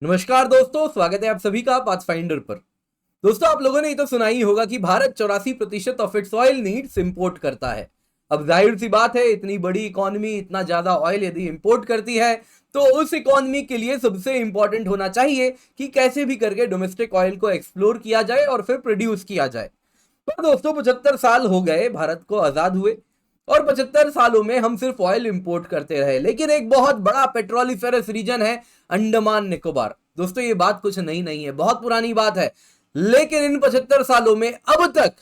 नमस्कार दोस्तों, स्वागत है आप सभी का पाथफाइंडर पर। दोस्तों, आप लोगों ने ये तो सुना ही होगा कि Bharat 84% of its oil needs import करता है। अब जाहिर सी बात है, इतनी बड़ी इकोनॉमी इतना ज्यादा ऑयल यदि इंपोर्ट करती है तो उस इकोनॉमी के लिए सबसे इंपॉर्टेंट होना चाहिए कि कैसे भी करके डोमेस्टिक ऑयल को एक्सप्लोर किया जाए और फिर प्रोड्यूस किया जाए। पर दोस्तों, 75 साल हो गए भारत को आजाद हुए और 75 सालों में हम सिर्फ ऑयल इंपोर्ट करते रहे। लेकिन एक बहुत बड़ा पेट्रोलिफेरस रीजन है अंडमान निकोबार। दोस्तों, ये बात कुछ नई नहीं है, बहुत पुरानी बात है। लेकिन इन 75 सालों में अब तक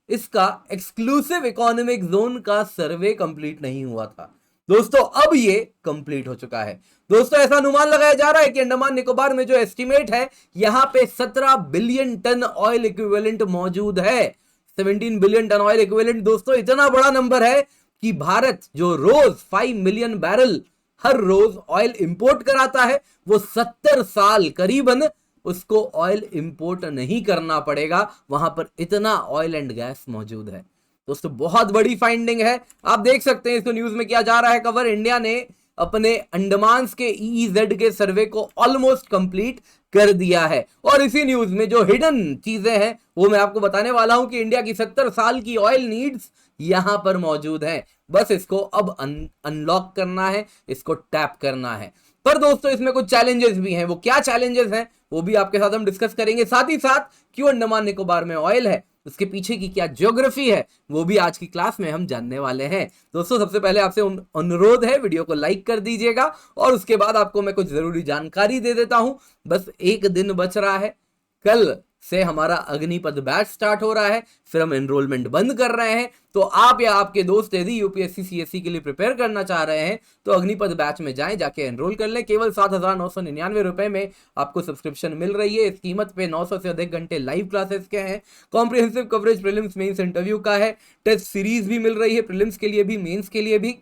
इसका एक्सक्लूसिव इकोनॉमिक जोन का सर्वे कंप्लीट नहीं हुआ था। दोस्तों, अब ये कंप्लीट हो चुका है। दोस्तों, ऐसा अनुमान लगाया जा रहा है कि अंडमान निकोबार में जो एस्टिमेट है, यहां पे 17 बिलियन टन ऑयल इक्विवेलेंट मौजूद है। 17 बिलियन टन ऑयल इक्विवेलेंट। दोस्तों, इतना बड़ा नंबर है कि भारत जो रोज 5 मिलियन बैरल हर रोज ऑयल इंपोर्ट कराता है, वो 70 साल करीबन उसको ऑयल इंपोर्ट नहीं करना पड़ेगा। वहां पर इतना ऑयल एंड गैस मौजूद है। दोस्तों, बहुत बड़ी फाइंडिंग है। आप देख सकते हैं इसको न्यूज में किया जा रहा है कवर। इंडिया ने अपने अंडमान के ईईजेड के सर्वे को ऑलमोस्ट कंप्लीट कर दिया है। और इसी न्यूज में जो हिडन चीजें हैं वो मैं आपको बताने वाला हूं कि इंडिया की 70 साल की ऑयल नीड्स यहां पर मौजूद है। बस इसको अब अनलॉक करना है, इसको टैप करना है। पर दोस्तों, इसमें कुछ चैलेंजेस भी हैं। वो क्या चैलेंजेस हैं वो भी आपके साथ हम डिस्कस करेंगे। साथ ही साथ क्यों अंडमान निकोबार में ऑयल है, उसके पीछे की क्या ज्योग्राफी है, वो भी आज की क्लास में हम जानने वाले हैं। दोस्तों, सबसे पहले आपसे अनुरोध है, वीडियो को लाइक कर दीजिएगा और उसके बाद आपको मैं कुछ जरूरी जानकारी दे देता हूं। बस एक दिन बच रहा है, कल से हमारा अग्निपथ बैच स्टार्ट हो रहा है, फिर हम एनरोलमेंट बंद कर रहे हैं। तो आप या आपके दोस्त यदि यूपीएससी सीएससी के लिए प्रिपेयर करना चाह रहे हैं तो अग्निपथ बैच में जाएं, जाके एनरोल कर लें। केवल 7,999 रुपए में आपको सब्सक्रिप्शन मिल रही है। इस कीमत पे 900 से अधिक घंटे लाइव क्लासेस के हैं, comprehensive coverage prelims mains interview का है, टेस्ट सीरीज भी मिल रही है, प्रीलिम्स के लिए भी मेंस के लिए भी,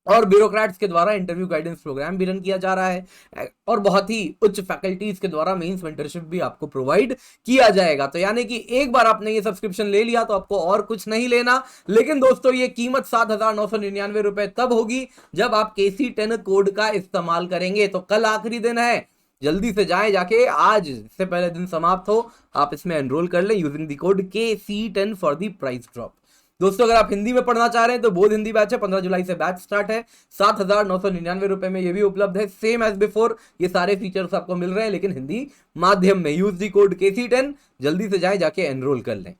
और ब्यूरोक्रेट्स के द्वारा इंटरव्यू गाइडेंस प्रोग्राम भी रन किया जा रहा है और बहुत ही उच्च फैकल्टीज के द्वारा मेंस मेंटरशिप भी आपको प्रोवाइड किया जाएगा। तो यानी कि एक बार आपने ये सब्सक्रिप्शन ले लिया तो आपको और कुछ नहीं लेना। लेकिन दोस्तों, ये कीमत 7,999 रुपए तब होगी जब आप KC10 कोड का इस्तेमाल करेंगे। तो कल आखिरी दिन है, जल्दी से जाएं, जाके आज से पहले दिन समाप्त हो आप इसमें एनरोल कर लें using the code KC10 for the price drop. दोस्तों, अगर आप हिंदी में पढ़ना चाह रहे हैं तो बोध हिंदी बैच है, 15 जुलाई से बैच स्टार्ट है। 7,999 रुपए में ये भी उपलब्ध है, सेम एज बिफोर। ये सारे फीचर्स आपको मिल रहे हैं लेकिन हिंदी माध्यम में। यूज दी कोड KC10, जल्दी से जाए, जाके एनरोल कर लें।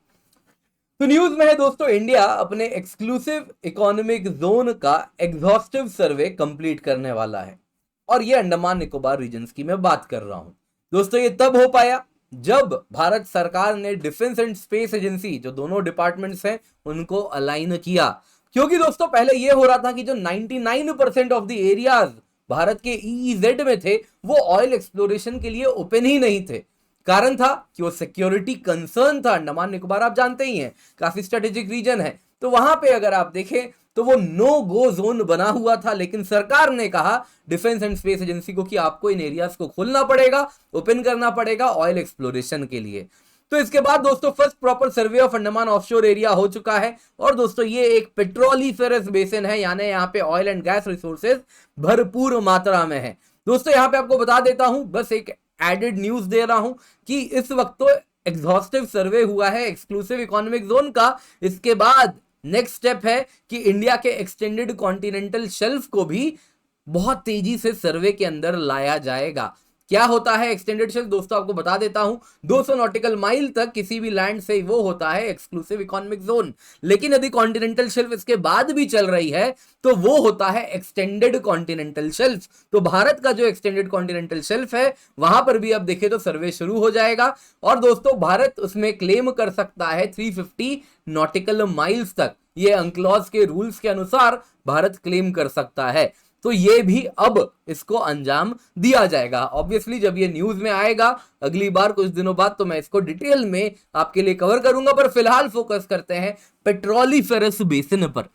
तो न्यूज में है दोस्तों, इंडिया अपने एक्सक्लूसिव इकोनॉमिक जोन का एग्जॉस्टिव सर्वे कंप्लीट करने वाला है। और ये अंडमान निकोबार रीजन की मैं बात कर रहा हूं। दोस्तों, ये तब हो पाया जब भारत सरकार ने डिफेंस एंड स्पेस एजेंसी, जो दोनों डिपार्टमेंट्स हैं, उनको अलाइन किया। क्योंकि दोस्तों, पहले यह हो रहा था कि जो 99% ऑफ द एरियाज भारत के ईईजेड में थे वो ऑयल एक्सप्लोरेशन के लिए ओपन ही नहीं थे। कारण था कि वो सिक्योरिटी कंसर्न था। अंडमान निकोबार आप जानते ही हैं, काफी स्ट्रेटेजिक रीजन है। तो वहां पे अगर आप देखें तो वो नो गो जोन बना हुआ था। लेकिन सरकार ने कहा डिफेंस एंड स्पेस एजेंसी को कि आपको इन एरियाज को खोलना पड़ेगा, ओपन करना पड़ेगा ऑयल एक्सप्लोरेशन के लिए। तो इसके बाद दोस्तों, first proper survey of Andaman offshore area हो चुका है। और दोस्तों, ये एक पेट्रोलिफेरस बेसिन है, यानी यहाँ पे ऑयल एंड गैस रिसोर्सेज भरपूर मात्रा में है। दोस्तों, यहाँ पे आपको बता देता हूं, बस एक एडेड न्यूज दे रहा हूं कि इस वक्त तो एग्जॉस्टिव सर्वे हुआ है एक्सक्लूसिव इकोनॉमिक जोन का। इसके बाद नेक्स्ट स्टेप है कि इंडिया के एक्सटेंडेड कॉन्टिनेंटल शेल्फ को भी बहुत तेजी से सर्वे के अंदर लाया जाएगा। क्या होता है एक्सटेंडेड शेल्फ, दोस्तों आपको बता देता हूं। 200 नॉटिकल माइल तक किसी भी लैंड से वो होता है एक्सक्लूसिव इकोनॉमिक जोन। लेकिन यदि कॉन्टिनेंटल शेल्फ इसके बाद भी चल रही है तो वो होता है एक्सटेंडेड कॉन्टिनेंटल शेल्फ। तो भारत का जो एक्सटेंडेड कॉन्टिनेंटल शेल्फ है वहां पर भी अब देखें तो सर्वे शुरू हो जाएगा। और दोस्तों, भारत उसमें क्लेम कर सकता है 350 नॉटिकल माइल्स तक। ये अंक्लॉज के रूल्स के अनुसार भारत क्लेम कर सकता है। तो ये भी अब इसको अंजाम दिया जाएगा। ऑब्वियसली जब ये न्यूज में आएगा अगली बार कुछ दिनों बाद तो मैं इसको डिटेल में आपके लिए कवर करूंगा। पर फिलहाल फोकस करते हैं पेट्रोलिफेरस बेसिन पर।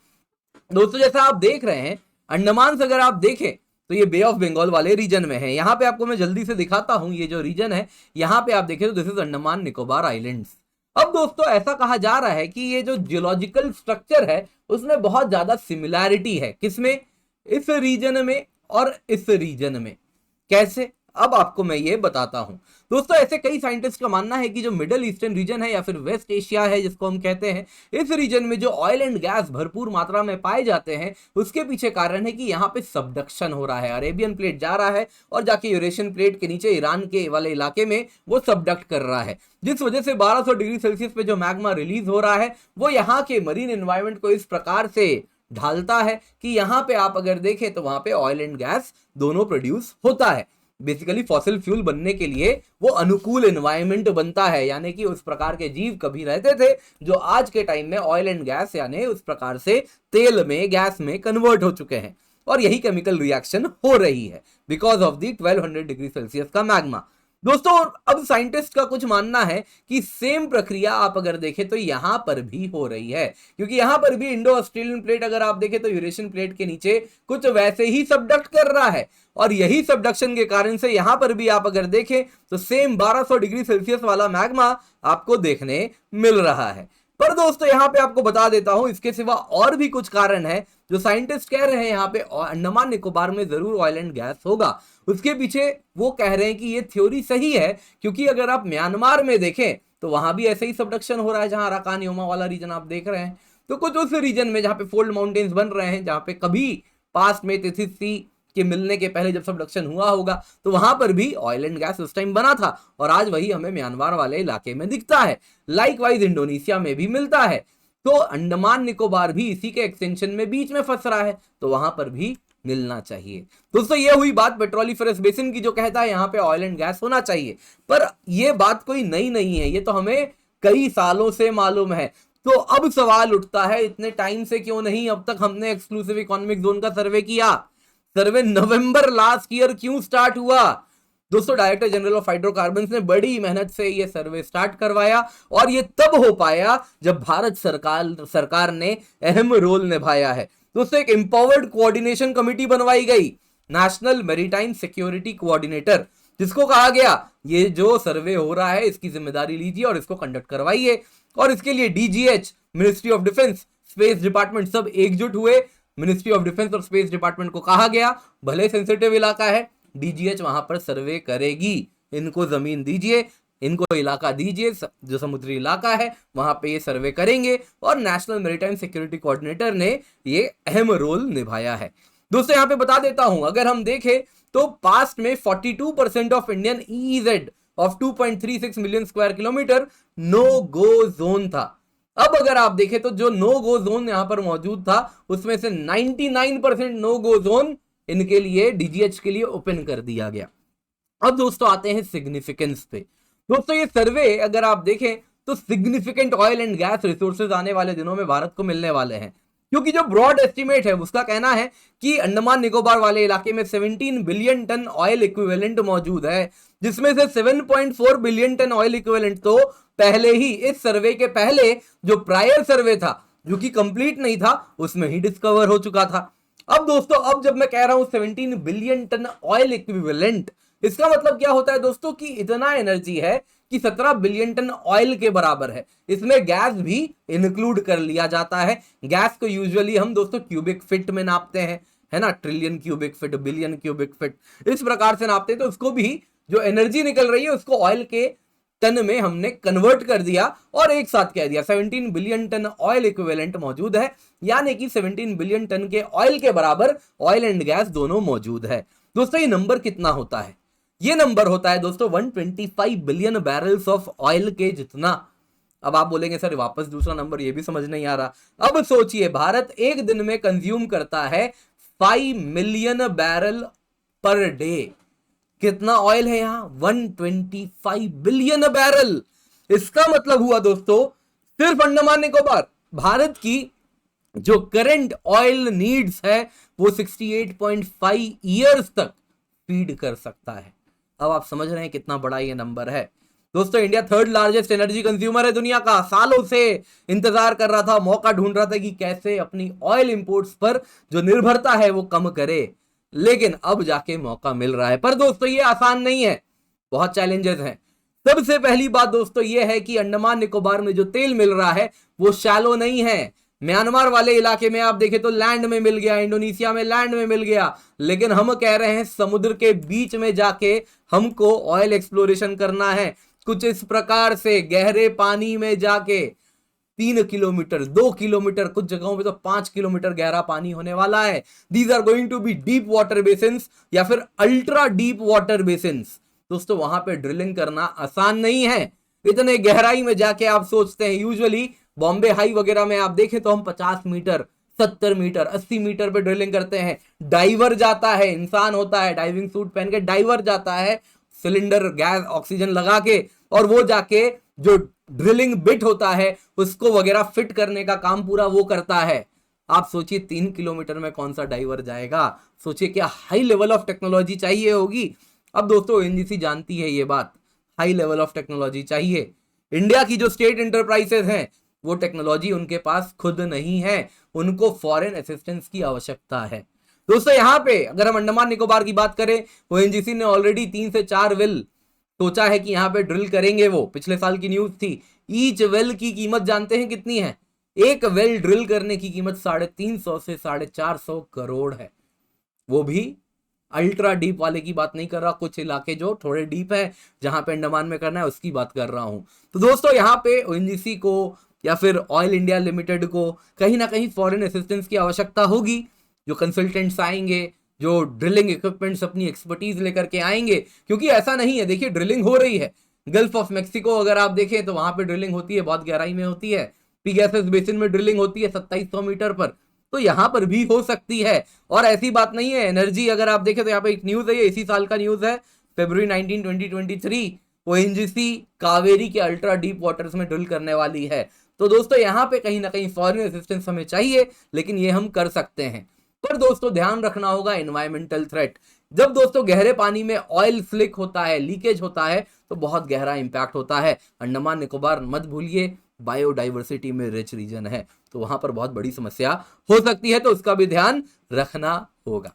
दोस्तों, जैसा आप देख रहे हैं, अंडमान से अगर आप देखें तो ये बे ऑफ बंगाल वाले रीजन में है। यहां पे आपको मैं जल्दी से दिखाता हूं, ये जो रीजन है यहां पे आप देखें तो this is Andaman Nicobar islands. अब दोस्तों, ऐसा कहा जा रहा है कि ये जो जियोलॉजिकल स्ट्रक्चर है उसमें बहुत ज्यादा सिमिलैरिटी है। किसमें? इस रीजन में और इस रीजन में। कैसे? अब आपको मैं ये बताता हूं। दोस्तों ऐसे कई साइंटिस्ट का मानना है कि जो मिडिल ईस्टर्न रीजन है या फिर वेस्ट एशिया है जिसको हम कहते हैं, इस रीजन में जो ऑयल एंड गैस भरपूर मात्रा में पाए जाते हैं, उसके पीछे कारण है कि यहाँ पे सबडक्शन हो रहा है। अरेबियन प्लेट जा रहा है और जाके यूरेशियन प्लेट के नीचे ईरान के वाले इलाके में वो सबडक्ट कर रहा है, जिस वजह से 1200 डिग्री सेल्सियस पे जो मैग्मा रिलीज हो रहा है वो यहाँ के मरीन एनवायरनमेंट को इस प्रकार से ढालता है कि यहां पे आप अगर देखें तो वहां पे ऑयल एंड गैस दोनों प्रोड्यूस होता है। बेसिकली फॉसिल फ्यूल बनने के लिए वो अनुकूल एनवायरनमेंट बनता है, यानी कि उस प्रकार के जीव कभी रहते थे जो आज के टाइम में ऑयल एंड गैस यानी उस प्रकार से तेल में गैस में कन्वर्ट हो चुके हैं, और यही केमिकल रिएक्शन हो रही है because of the 1200 degree Celsius का मैग्मा। दोस्तों अब साइंटिस्ट का कुछ मानना है कि सेम प्रक्रिया आप अगर देखें तो यहां पर भी हो रही है, क्योंकि यहां पर भी इंडो ऑस्ट्रेलियन प्लेट अगर आप देखें तो यूरेशियन प्लेट के नीचे कुछ वैसे ही सबडक्ट कर रहा है, और यही सबडक्शन के कारण से यहां पर भी आप अगर देखें तो सेम 1200 डिग्री सेल्सियस वाला मैग्मा आपको देखने मिल रहा है। पर दोस्तों यहां पे आपको बता देता हूं, इसके सिवा और भी कुछ कारण है जो साइंटिस्ट कह रहे हैं यहां पे अंडमान निकोबार में जरूर ऑयल एंड गैस होगा। उसके पीछे वो कह रहे हैं कि ये थ्योरी सही है, क्योंकि अगर आप म्यांमार में देखें तो वहां भी ऐसे ही सबडक्शन हो रहा है, जहां अराकान योमा वाला रीजन आप देख रहे हैं। तो कुछ उस रीजन में जहां पे फोल्ड माउंटेन्स बन रहे हैं, जहां पे कभी पास्ट में तिथिस सी के मिलने के पहले जब सबडक्शन हुआ होगा तो वहां पर भी ऑयल एंड गैस उस टाइम बना था, और आज वही हमें म्यांमार वाले इलाके में दिखता है। लाइकवाइज इंडोनेशिया में भी मिलता है, तो अंडमान निकोबार भी इसी के एक्सटेंशन में बीच में फंस रहा है, तो वहां पर भी मिलना चाहिए। दोस्तों ये हुई बात पेट्रोलिफरस बेसिन की, जो कहता है यहां पे ऑयल एंड गैस होना चाहिए। पर यह बात कोई नई नहीं है, ये तो हमें कई सालों से मालूम है। तो अब सवाल उठता है इतने टाइम से क्यों नहीं अब तक हमने एक्सक्लूसिव इकोनॉमिक जोन का सर्वे किया? सर्वे नवंबर लास्ट ईयर क्यों स्टार्ट हुआ? दोस्तों डायरेक्टर जनरल ऑफ हाइड्रोकार्बन ने बड़ी मेहनत से यह सर्वे स्टार्ट करवाया, और यह तब हो पाया जब भारत सरकार ने अहम रोल निभाया है। दोस्तों एक एम्पावर्ड कोऑर्डिनेशन कमेटी बनवाई गई, नेशनल मैरीटाइम सिक्योरिटी कोऑर्डिनेटर, जिसको कहा गया ये जो सर्वे हो रहा है इसकी जिम्मेदारी लीजिए और इसको कंडक्ट करवाइए। और इसके लिए DGH, ministry of defence, space department सब एकजुट हुए। मिनिस्ट्री ऑफ डिफेंस और स्पेस डिपार्टमेंट को कहा गया भले सेंसिटिव इलाका है, डीजीएच वहां पर सर्वे करेगी, इनको जमीन दीजिए, इनको इलाका दीजिए, जो समुद्री इलाका है वहां पे ये सर्वे करेंगे, और नेशनल मैरीटाइम सिक्योरिटी कोऑर्डिनेटर ने ये अहम रोल निभाया है। दोस्तों यहां पे बता देता हूं, अगर हम देखें तो पास्ट में 42% of Indian EEZ of 2.36 million square kilometre no go zone था। अब अगर आप देखें तो जो नो गो जोन यहां पर मौजूद था उसमें से 99% नो गो जोन इनके लिए डीजीएच के लिए ओपन कर दिया गया। अब दोस्तों आते हैं सिग्निफिकेंस पे। दोस्तों ये सर्वे अगर आप देखें तो significant oil and gas resources आने वाले दिनों में भारत को मिलने वाले हैं, क्योंकि जो ब्रॉड एस्टिमेट है उसका कहना है कि अंडमान निकोबार वाले इलाके में 17 बिलियन टन ऑयल इक्विवेलेंट मौजूद है, जिसमें से 7.4 बिलियन टन ऑयल इक्विवेलेंट तो पहले ही इस सर्वे के पहले जो प्रायर सर्वे था जो कि कंप्लीट नहीं था उसमें ही डिस्कवर हो चुका था। अब दोस्तों अब जब मैं कह रहा हूं 17 बिलियन टन ऑयल इक्विवेलेंट, इसका मतलब क्या होता है दोस्तों कि इतना एनर्जी है कि 17 बिलियन टन ऑयल के बराबर है। इसमें गैस भी इंक्लूड कर लिया जाता है। गैस को यूजुअली हम दोस्तों क्यूबिक फिट में नापते हैं, है ना, trillion cubic fit, billion cubic fit, इस प्रकार से नापते हैं। तो उसको भी जो एनर्जी निकल रही है उसको ऑयल के टन में हमने कन्वर्ट कर दिया और एक साथ कह दिया 17 बिलियन टन ऑयल इक्विवेलेंट मौजूद है, यानी कि 17 बिलियन टन के ऑयल के बराबर ऑयल एंड गैस दोनों मौजूद है। दोस्तों ये नंबर कितना होता है? ये नंबर होता है दोस्तों 125 बिलियन बैरल्स ऑफ ऑयल के जितना। अब आप बोलेंगे सर वापस दूसरा नंबर, ये भी समझ नहीं आ रहा। अब सोचिए भारत एक दिन में कंज्यूम करता है 5 मिलियन बैरल पर डे। कितना ऑयल है यहां? 125 बिलियन बैरल। इसका मतलब हुआ दोस्तों सिर्फ अंडमान निकोबार भारत की जो करंट ऑयल नीड्स है वो 68.5 ईयर्स तक फीड कर सकता है। अब आप समझ रहे हैं कितना बड़ा ये नंबर है। दोस्तों India third largest energy consumer है दुनिया का। सालों से इंतजार कर रहा था, मौका ढूंढ रहा था कि कैसे अपनी ऑयल इंपोर्ट्स पर जो निर्भरता है वो कम करे, लेकिन अब जाके मौका मिल रहा है। पर दोस्तों ये आसान नहीं है, बहुत चैलेंजेस हैं। सबसे पहली बात दोस्तों ये है कि अंडमान निकोबार में जो तेल मिल रहा है वो शैलो नहीं है, म्यांमार वाले इलाके में आप देखें तो लैंड में मिल गया, इंडोनेशिया में लैंड में मिल गया, लेकिन हम कह रहे हैं समुद्र के बीच में जाके हमको ऑयल एक्सप्लोरेशन करना है। कुछ इस प्रकार से गहरे पानी में जाके 3 किलोमीटर, 2 किलोमीटर, कुछ जगहों पे तो 5 किलोमीटर गहरा पानी होने वाला है। These are going to be deep water basins या फिर अल्ट्रा डीप वाटर बेसिन्स। दोस्तों वहां पे ड्रिलिंग करना आसान नहीं है। इतने गहराई में जाके आप सोचते हैं, यूजुअली बॉम्बे हाई वगैरह में आप देखें तो हम 50 मीटर, 70 मीटर, 80 मीटर पे ड्रिलिंग करते हैं। डाइवर जाता है, इंसान होता है, डाइविंग सूट पहन के डाइवर जाता है, सिलेंडर गैस ऑक्सीजन लगा के, और वो जाके जो ड्रिलिंग बिट होता है उसको वगैरह फिट करने का काम पूरा वो करता है। आप सोचिए 3 किलोमीटर में कौन सा डाइवर जाएगा, सोचिए क्या हाई लेवल ऑफ टेक्नोलॉजी चाहिए होगी। अब दोस्तों ओएनजीसी जानती है ये बात, हाई लेवल ऑफ टेक्नोलॉजी चाहिए। इंडिया की जो स्टेट इंटरप्राइजेस हैं वो टेक्नोलॉजी उनके पास खुद नहीं है, उनको फॉरेन असिस्टेंस की आवश्यकता है। दोस्तों यहाँ पे अगर हम अंडमान निकोबार की बात करें, ओएनजीसी ने ऑलरेडी 3 से 4 वेल सोचा है कि यहाँ पे ड्रिल करेंगे। वो पिछले साल की न्यूज थी। ईच वेल की कीमत जानते हैं कितनी है? एक वेल ड्रिल करने की कीमत 350 से 450 करोड़ है। वो भी अल्ट्रा डीप वाले की बात नहीं कर रहा, कुछ इलाके जो थोड़े डीप है जहां पे अंडमान में करना है उसकी बात कर रहा हूं। तो दोस्तों यहाँ पे ओएनजीसी को या फिर ऑयल इंडिया लिमिटेड को कहीं ना कहीं फॉरेन असिस्टेंस की आवश्यकता होगी। जो कंसल्टेंट्स आएंगे, जो ड्रिलिंग इक्विपमेंट्स अपनी एक्सपर्टीज लेकर के आएंगे, क्योंकि ऐसा नहीं है, देखिए ड्रिलिंग हो रही है। गल्फ ऑफ मेक्सिको अगर आप देखें तो वहां पे ड्रिलिंग होती है, बहुत गहराई में होती है। पीगैसेस बेसिन में ड्रिलिंग होती है 2700 मीटर पर, तो यहां पर भी हो सकती है। और ऐसी बात नहीं है, एनर्जी अगर आप देखें तो यहाँ पे एक न्यूज है, ये इसी साल का न्यूज है, February 19, 2023, ओएनजीसी कावेरी के अल्ट्रा डीप वाटर्स में ड्रिल करने वाली है। तो दोस्तों यहाँ पे कहीं ना कहीं फॉरेन असिस्टेंस हमें चाहिए, लेकिन ये हम कर सकते हैं। पर दोस्तों ध्यान रखना होगा एनवायरमेंटल थ्रेट। जब दोस्तों गहरे पानी में ऑयल स्लिक होता है, लीकेज होता है, तो बहुत गहरा इंपैक्ट होता है। अंडमान निकोबार मत भूलिए, बायोडाइवर्सिटी में रिच रीजन है, तो वहां पर बहुत बड़ी समस्या हो सकती है, तो उसका भी ध्यान रखना होगा।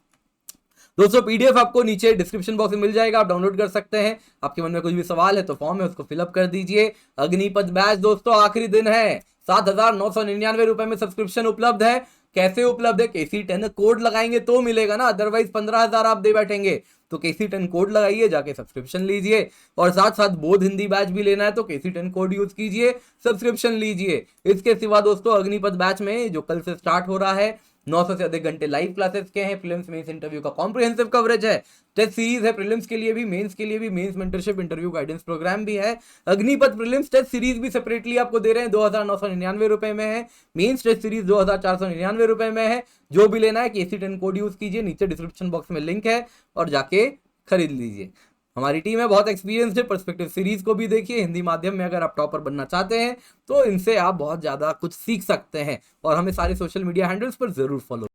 दोस्तों पीडीएफ आपको नीचे डिस्क्रिप्शन बॉक्स में मिल जाएगा, आप डाउनलोड कर सकते हैं। आपके मन में कुछ भी सवाल है तो फॉर्म है, उसको फिलअप कर दीजिए। अग्निपथ बैच दोस्तों आखिरी दिन है, 7,999 रुपए में सब्सक्रिप्शन उपलब्ध है। कैसे उपलब्ध है? KC10 कोड लगाएंगे तो मिलेगा ना, अदरवाइज 15,000 आप दे बैठेंगे। तो KC10 कोड लगाइए, जाके सब्सक्रिप्शन लीजिए। और साथ साथ बोध हिंदी बैच भी लेना है तो KC10 कोड यूज कीजिए, सब्सक्रिप्शन लीजिए। इसके सिवा दोस्तों अग्निपथ बैच में जो कल से स्टार्ट हो रहा है, 900 से अधिक घंटे लाइव क्लासेस के हैं, प्रीलिम्स मेंस इंटरव्यू का कॉम्प्रिहेंसिव कवरेज है, टेस्ट सीरीज है प्रीलिम्स के लिए भी, मेंस के लिए भी, mains mentorship interview guidance programme भी है। अग्निपथ प्रीलिम्स टेस्ट सीरीज भी सेपरेटली आपको दे रहे हैं, 2,999 रुपए में है। मेंस टेस्ट सीरीज 2,499 रुपए में है। जो भी लेना है KC10 कोड यूज कीजिए, नीचे डिस्क्रिप्शन बॉक्स में लिंक है और जाके खरीद लीजिए। हमारी टीम है बहुत एक्सपीरियंस्ड है। पर्सपेक्टिव सीरीज को भी देखिए, हिंदी माध्यम में अगर आप टॉपर बनना चाहते हैं तो इनसे आप बहुत ज्यादा कुछ सीख सकते हैं। और हमें सारे सोशल मीडिया हैंडल्स पर जरूर फॉलो